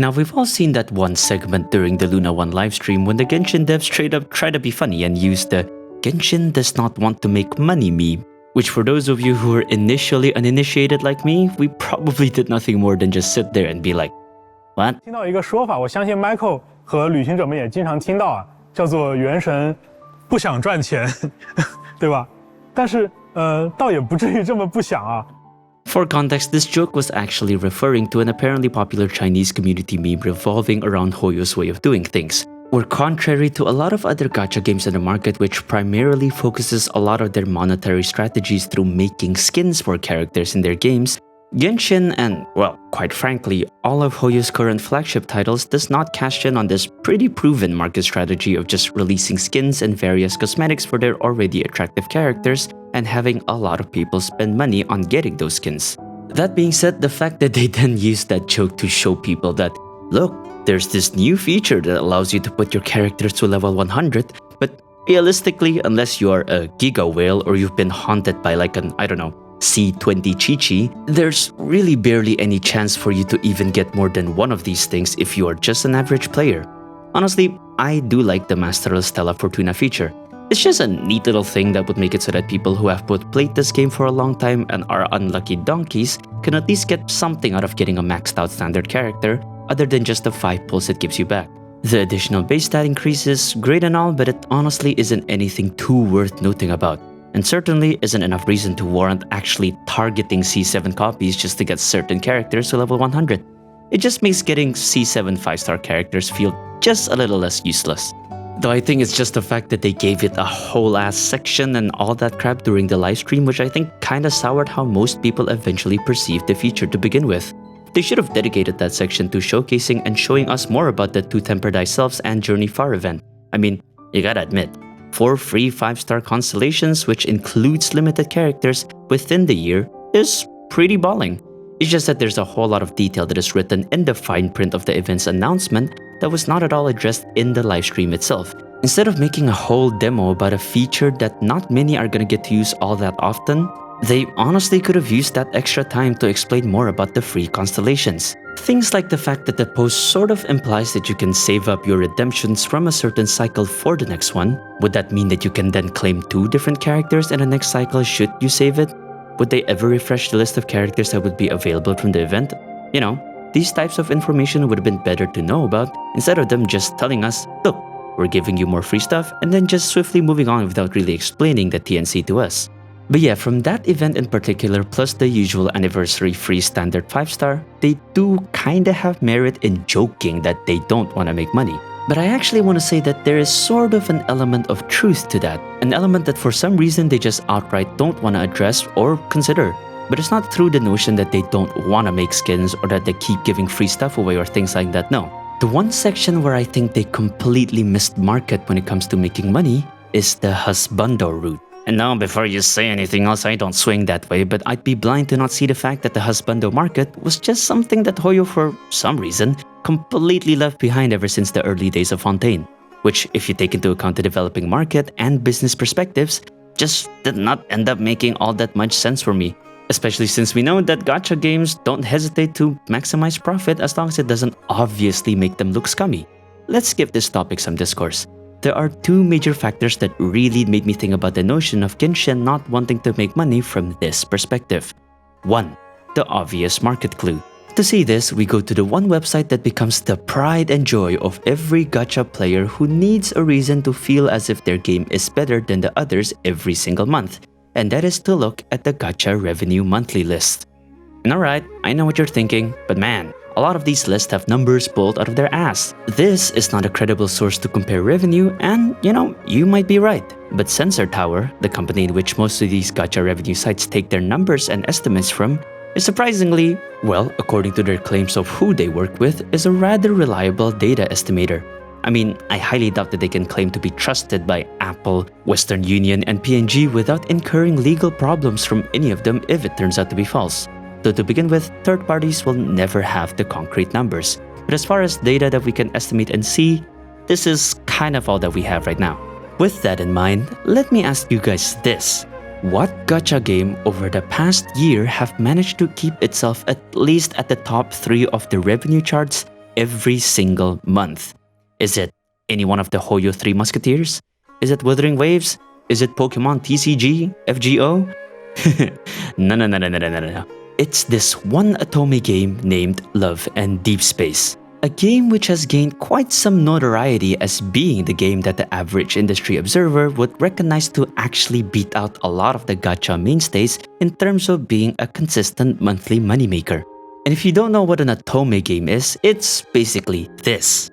Now, we've all seen that one segment during the Luna 1 livestream when the Genshin devs straight up try to be funny and use the "Genshin does not want to make money" meme, which for those of you who are initially uninitiated like me, we probably did nothing more than just sit there and be like, what? 听到一个说法，我相信 Michael 和旅行者们也经常听到啊，叫做元神不想赚钱，对吧？但是倒也不至于这么不想啊。For context, this joke was actually referring to an apparently popular Chinese community meme revolving around Hoyo's way of doing things, where contrary to a lot of other gacha games in the market which primarily focuses a lot of their monetary strategies through making skins for characters in their games, Genshin and, well, quite frankly, all of Hoyo's current flagship titles does not cash in on this pretty proven market strategy of just releasing skins and various cosmetics for their already attractive characters and having a lot of people spend money on getting those skins. That being said, the fact that they then used that joke to show people that, look, there's this new feature that allows you to put your characters to level 100, but realistically, unless you are a Giga Whale or you've been haunted by like an, I don't know, C20 Chi-Chi, there's really barely any chance for you to even get more than one of these things if you are just an average player. Honestly, I do like the Master Stella Fortuna feature. It's just a neat little thing that would make it so that people who have both played this game for a long time and are unlucky donkeys can at least get something out of getting a maxed out standard character other than just the 5 pulls it gives you back. The additional base stat increase is great and all, but it honestly isn't anything too worth noting about, and certainly isn't enough reason to warrant actually targeting C7 copies just to get certain characters to level 100. It just makes getting C7 5-star characters feel just a little less useless. Though I think it's just the fact that they gave it a whole ass section and all that crap during the livestream, which I think kinda soured how most people eventually perceived the feature to begin with. They should have dedicated that section to showcasing and showing us more about the Two Tempered Thyselfs and Journey Far event. I mean, you gotta admit, 4 free 5-star constellations, which includes limited characters within the year, is pretty balling. It's just that there's a whole lot of detail that is written in the fine print of the event's announcement that was not at all addressed in the livestream itself. Instead of making a whole demo about a feature that not many are gonna get to use all that often, they honestly could have used that extra time to explain more about the free constellations. Things like the fact that the post sort of implies that you can save up your redemptions from a certain cycle for the next one. Would that mean that you can then claim 2 different characters in the next cycle should you save it? Would they ever refresh the list of characters that would be available from the event? You know, these types of information would have been better to know about instead of them just telling us, look, we're giving you more free stuff, and then just swiftly moving on without really explaining the TNC to us. But yeah, from that event in particular, plus the usual anniversary free standard 5-star, they do kinda have merit in joking that they don't want to make money. But I actually want to say that there is sort of an element of truth to that, an element that for some reason they just outright don't want to address or consider. But it's not through the notion that they don't want to make skins or that they keep giving free stuff away or things like that, no. The one section where I think they completely missed market when it comes to making money is the husbando route. And now, before you say anything else, I don't swing that way, but I'd be blind to not see the fact that the husbando market was just something that Hoyo, for some reason, completely left behind ever since the early days of Fontaine, which, if you take into account the developing market and business perspectives, just did not end up making all that much sense for me, especially since we know that gacha games don't hesitate to maximize profit as long as it doesn't obviously make them look scummy. Let's give this topic some discourse. There are 2 major factors that really made me think about the notion of Genshin not wanting to make money from this perspective. 1. The obvious market clue. To see this, we go to the one website that becomes the pride and joy of every gacha player who needs a reason to feel as if their game is better than the others every single month, and that is to look at the gacha revenue monthly list. And alright, I know what you're thinking, but man, a lot of these lists have numbers pulled out of their ass. This is not a credible source to compare revenue, and you know, you might be right. But Sensor Tower, the company in which most of these gacha revenue sites take their numbers and estimates from, is surprisingly, well, according to their claims of who they work with, is a rather reliable data estimator. I mean, I highly doubt that they can claim to be trusted by Apple, Western Union, and P&G without incurring legal problems from any of them if it turns out to be false. Though to begin with, third parties will never have the concrete numbers. But as far as data that we can estimate and see, this is kind of all that we have right now. With that in mind, let me ask you guys this. What gacha game over the past year have managed to keep itself at least at the top 3 of the revenue charts every single month. Is it any one of the Hoyo 3 Musketeers? Is it Wuthering Waves? Is it Pokemon TCG? FGO? No. It's this one Otome game named Love and Deep Space. A game which has gained quite some notoriety as being the game that the average industry observer would recognize to actually beat out a lot of the gacha mainstays in terms of being a consistent monthly moneymaker. And if you don't know what an Otome game is, it's basically this.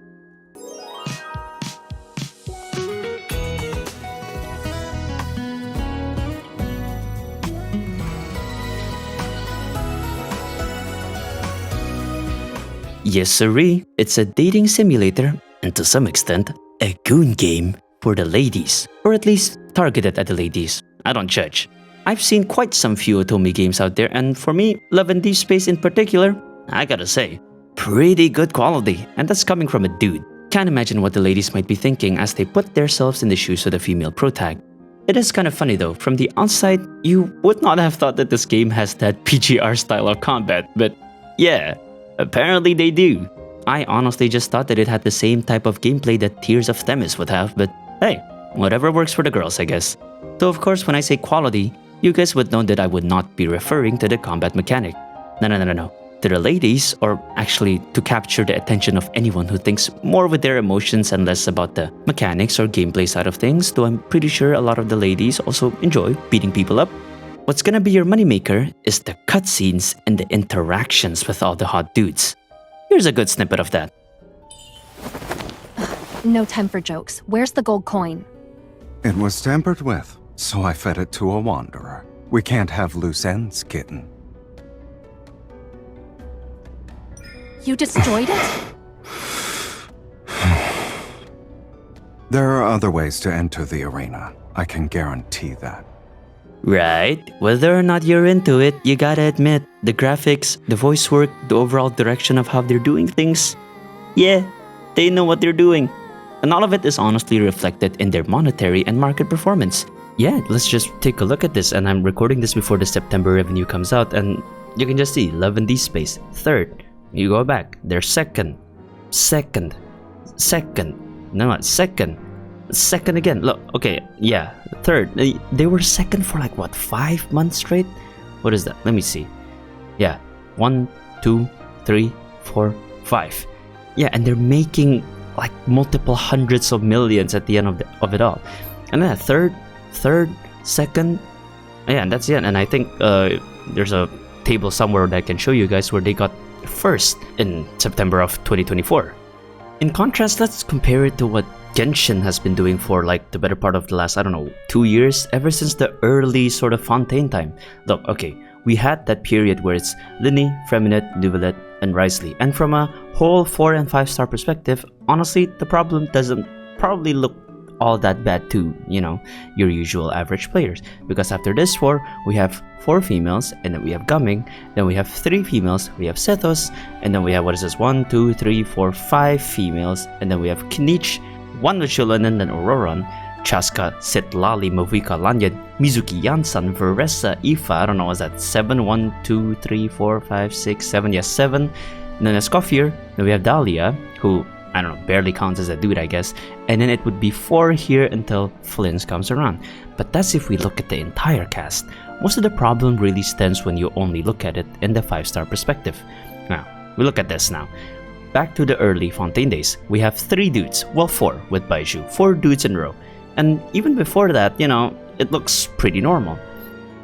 Yes sirree, it's a dating simulator, and to some extent, a goon game for the ladies. Or at least targeted at the ladies. I don't judge. I've seen quite some few Otome games out there, and for me, Love and Deep Space in particular, I gotta say, pretty good quality, and that's coming from a dude. Can't imagine what the ladies might be thinking as they put themselves in the shoes of the female protag. It is kind of funny though, from the outside, you would not have thought that this game has that PGR style of combat, but yeah. Apparently they do. I honestly just thought that it had the same type of gameplay that Tears of Themis would have, but hey, whatever works for the girls, I guess. So of course, when I say quality, you guys would know that I would not be referring to the combat mechanic. No. To the ladies, or actually to capture the attention of anyone who thinks more with their emotions and less about the mechanics or gameplay side of things, though I'm pretty sure a lot of the ladies also enjoy beating people up. What's gonna be your moneymaker is the cutscenes and the interactions with all the hot dudes. Here's a good snippet of that. No time for jokes. Where's the gold coin? It was tampered with, so I fed it to a wanderer. We can't have loose ends, kitten. You destroyed it? There are other ways to enter the arena. I can guarantee that. Right? Whether or not you're into it, you gotta admit, the graphics, the voice work, the overall direction of how they're doing things, yeah, they know what they're doing. And all of it is honestly reflected in their monetary and market performance. Yeah, let's just take a look at this, and I'm recording this before the September revenue comes out, and you can just see Love and Deep Space, third. You go back, they're second again. Look, okay, yeah, third. They were second for like what, 5 months straight? What is that? Let me see. Yeah, 1, 2, 3, 4, 5. Yeah, and they're making like multiple hundreds of millions at the end of it all. And then third, second. Yeah, and that's it. And I think there's a table somewhere that I can show you guys where they got first in September of 2024. In contrast, let's compare it to what Genshin has been doing for like the better part of the last, 2 years, ever since the early sort of Fontaine time. Look, okay, we had that period where it's Lini, Freminet, Nuvelet, and Risley. And from a whole 4 and 5 star perspective, honestly, the problem doesn't probably look all that bad to, your usual average players. Because after this 4, we have 4 females, and then we have Gumming, then we have 3 females, we have Sethos, and then we have, 1, 2, 3, 4, 5 females, and then we have Kinich, 1 Luchulan, and then Auroran, Chaska, Sitlali, Mavika, Lanyan, Mizuki, Yansan, Veressa, Ifa, was that 7, 1, 2, 3, 4, 5, 6, 7, yes, 7, and then Escoffier, then we have Dahlia, who, barely counts as a dude, I guess, and then it would be 4 here until Flynn comes around. But that's if we look at the entire cast. Most of the problem really stems when you only look at it in the 5-star perspective. Now, we look at this now. Back to the early Fontaine days, we have 3 dudes, well 4 with Baiju, 4 dudes in a row. And even before that, it looks pretty normal.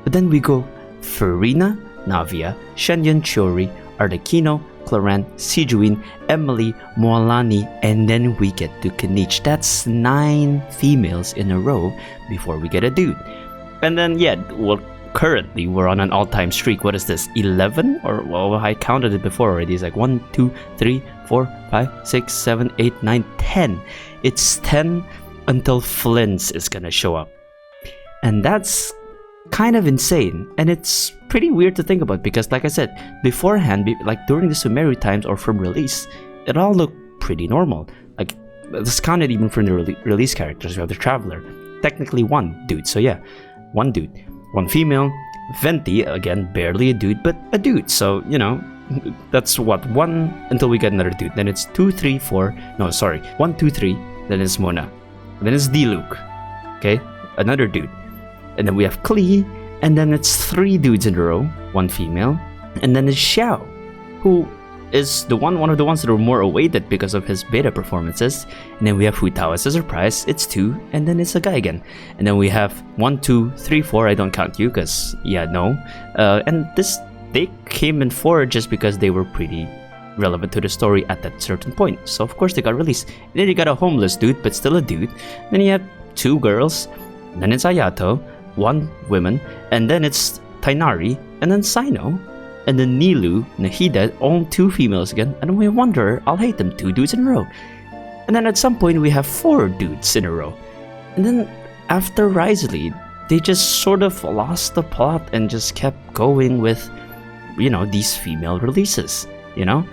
But then we go Farina, Navia, Shenyan Chori, Ardekino, Cloran, Sijuin, Emily, Moalani, and then we get to Kanich. That's 9 females in a row before we get a dude. And then, currently we're on an all-time streak. What is this, 11? Or, well, I counted it before already. It's like 1, 2, 3, 4, 5, 6, 7, 8, 9, 10. It's 10 until Flynn's is gonna show up. And that's kind of insane, and it's pretty weird to think about because, like I said, beforehand, like during the Sumeru times or from release, it all looked pretty normal. Like, this counted even from the release characters. We have the Traveler, technically 1 dude, so yeah, 1 dude, 1 female, Venti, again, barely a dude, but a dude, so, That's what, 1 until we get another dude. Then it's 2, 3, 4. No, sorry. 1, 2, 3. Then it's Mona. Then it's Diluc. Okay? Another dude. And then we have Klee. And then it's 3 dudes in a row. 1 female. And then it's Xiao, who is one of the ones that are more awaited because of his beta performances. And then we have Hu Tao as a surprise. It's 2. And then it's a guy again. And then we have 1, 2, 3, 4. I don't count you because, yeah, no. And they came in 4 just because they were pretty relevant to the story at that certain point. So of course they got released. And then you got a homeless dude, but still a dude. Then you have 2 girls. And then it's Ayato, 1 woman. And then it's Tainari. And then Sino. And then Nilu, Nahida, all 2 females again. And then we wonder, I'll hate them, 2 dudes in a row. And then at some point we have 4 dudes in a row. And then after Risley, they just sort of lost the plot and just kept going with, you know, these female releases, you know?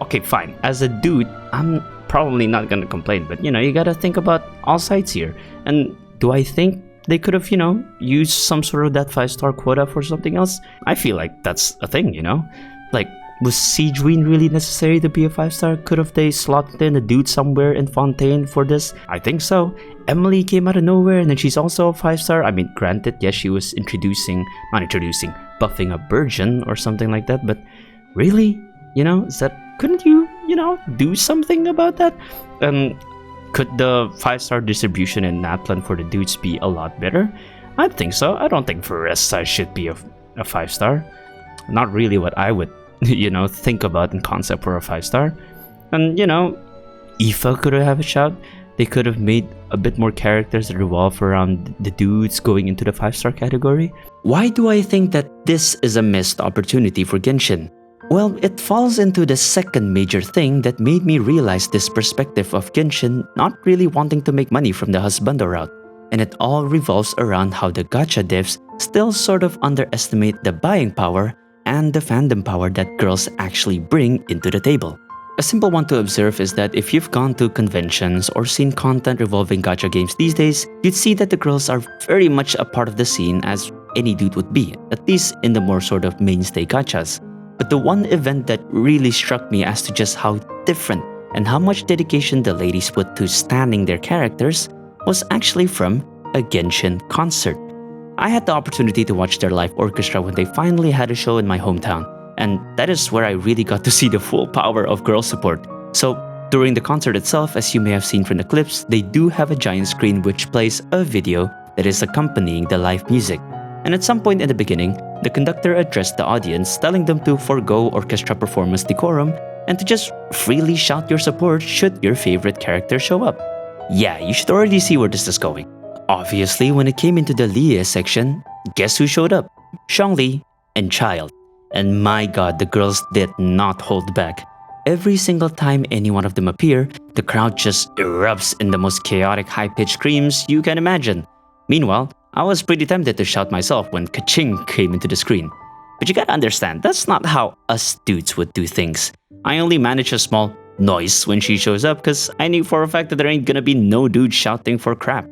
Okay, fine. As a dude, I'm probably not gonna complain, but you know, you gotta think about all sides here. And do I think they could have, you know, used some sort of that 5-star quota for something else? I feel like that's a thing, you know? Like, was Sigewin really necessary to be a 5-star? Could have they slotted in a dude somewhere in Fontaine for this? I think so. Emily came out of nowhere and then she's also a 5-star. I mean, granted, yes, she was buffing a virgin or something like that, but really? You know, couldn't you, you know, do something about that? Could the 5-star distribution in Natlan for the dudes be a lot better? I think so. I don't think Veresta should be a 5-star. Not really what I would, you know, think about in concept for a 5-star. And, you know, Aoife could have a shout. They could have made a bit more characters that revolve around the dudes going into the 5-star category. Why do I think that this is a missed opportunity for Genshin? Well, it falls into the second major thing that made me realize this perspective of Genshin not really wanting to make money from the husbando route. And it all revolves around how the gacha devs still sort of underestimate the buying power and the fandom power that girls actually bring into the table. A simple one to observe is that if you've gone to conventions or seen content revolving gacha games these days, you'd see that the girls are very much a part of the scene as any dude would be, at least in the more sort of mainstay gachas. But the one event that really struck me as to just how different and how much dedication the ladies put to standing their characters was actually from a Genshin concert. I had the opportunity to watch their live orchestra when they finally had a show in my hometown, and that is where I really got to see the full power of girl support. So during the concert itself, as you may have seen from the clips, they do have a giant screen which plays a video that is accompanying the live music. And at some point in the beginning, the conductor addressed the audience, telling them to forego orchestra performance decorum and to just freely shout your support should your favorite character show up. Yeah, you should already see where this is going. Obviously, when it came into the Lia section, guess who showed up? Zhongli and Child. And my god, the girls did not hold back. Every single time any one of them appear, the crowd just erupts in the most chaotic high-pitched screams you can imagine. Meanwhile, I was pretty tempted to shout myself when Kaching came into the screen. But you gotta understand, that's not how us dudes would do things. I only manage a small noise when she shows up because I knew for a fact that there ain't gonna be no dude shouting for crap.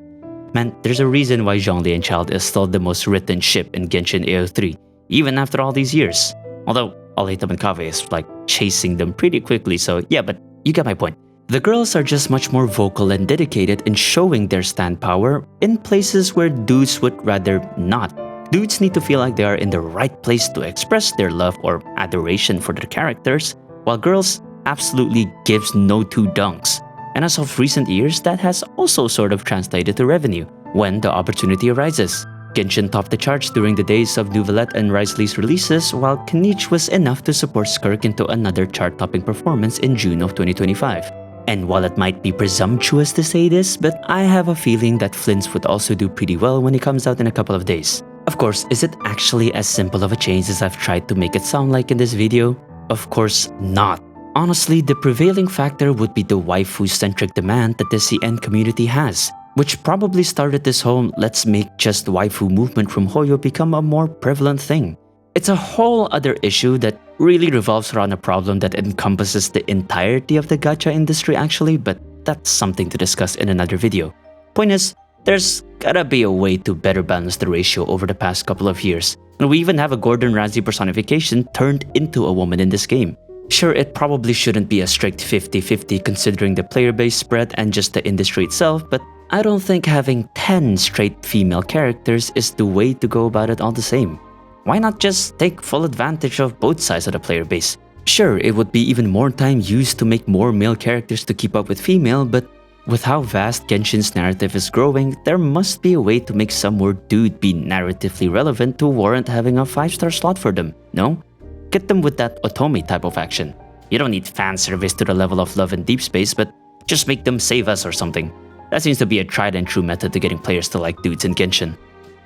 Man, there's a reason why Zhongli and Child is still the most written ship in Genshin AO3, even after all these years. Although, Aleta and Kave is like chasing them pretty quickly, so yeah, but you get my point. The girls are just much more vocal and dedicated in showing their stand power in places where dudes would rather not. Dudes need to feel like they are in the right place to express their love or adoration for their characters, while girls absolutely gives no two dunks. And as of recent years, that has also sort of translated to revenue when the opportunity arises. Genshin topped the charts during the days of Nouvellette and Risley's releases, while Kanich was enough to support Skirk into another chart-topping performance in June of 2025. And while it might be presumptuous to say this, but I have a feeling that Flints would also do pretty well when it comes out in a couple of days. Of course, is it actually as simple of a change as I've tried to make it sound like in this video? Of course not. Honestly, the prevailing factor would be the waifu-centric demand that the CN community has, which probably started this whole let's make just waifu movement from Hoyo become a more prevalent thing. It's a whole other issue that really revolves around a problem that encompasses the entirety of the gacha industry actually, but that's something to discuss in another video. Point is, there's gotta be a way to better balance the ratio over the past couple of years. And we even have a Gordon Ramsay personification turned into a woman in this game. Sure, it probably shouldn't be a strict 50-50 considering the player base spread and just the industry itself, but I don't think having 10 straight female characters is the way to go about it all the same. Why not just take full advantage of both sides of the player base? Sure, it would be even more time used to make more male characters to keep up with female, but with how vast Genshin's narrative is growing, there must be a way to make some more dude be narratively relevant to warrant having a 5-star slot for them, no? Get them with that Otome type of action. You don't need fan service to the level of Love and Deep Space, but just make them save us or something. That seems to be a tried and true method to getting players to like dudes in Genshin.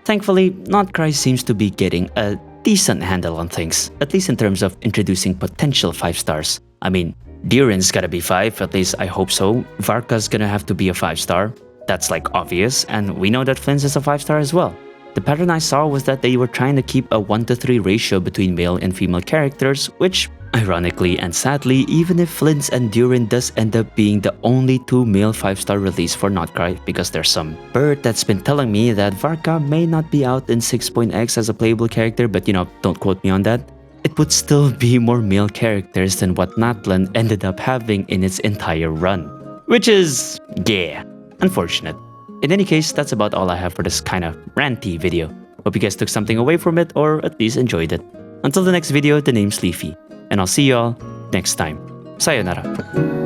Thankfully, Not Krai seems to be getting a decent handle on things, at least in terms of introducing potential 5 stars. I mean, Diren's gotta be 5, at least I hope so. Varka's gonna have to be a 5-star. That's like obvious, and we know that Flynn's is a 5-star as well. The pattern I saw was that they were trying to keep a 1-to-3 ratio between male and female characters, which, ironically and sadly, even if Flynn's and Duren does end up being the only 2 male 5-star release for Not Krai, because there's some bird that's been telling me that Varka may not be out in 6.x as a playable character, but don't quote me on that. It would still be more male characters than what Natlan ended up having in its entire run. Which is, yeah, unfortunate. In any case, that's about all I have for this kind of ranty video. Hope you guys took something away from it or at least enjoyed it. Until the next video, the name's Leafy, and I'll see y'all next time. Sayonara.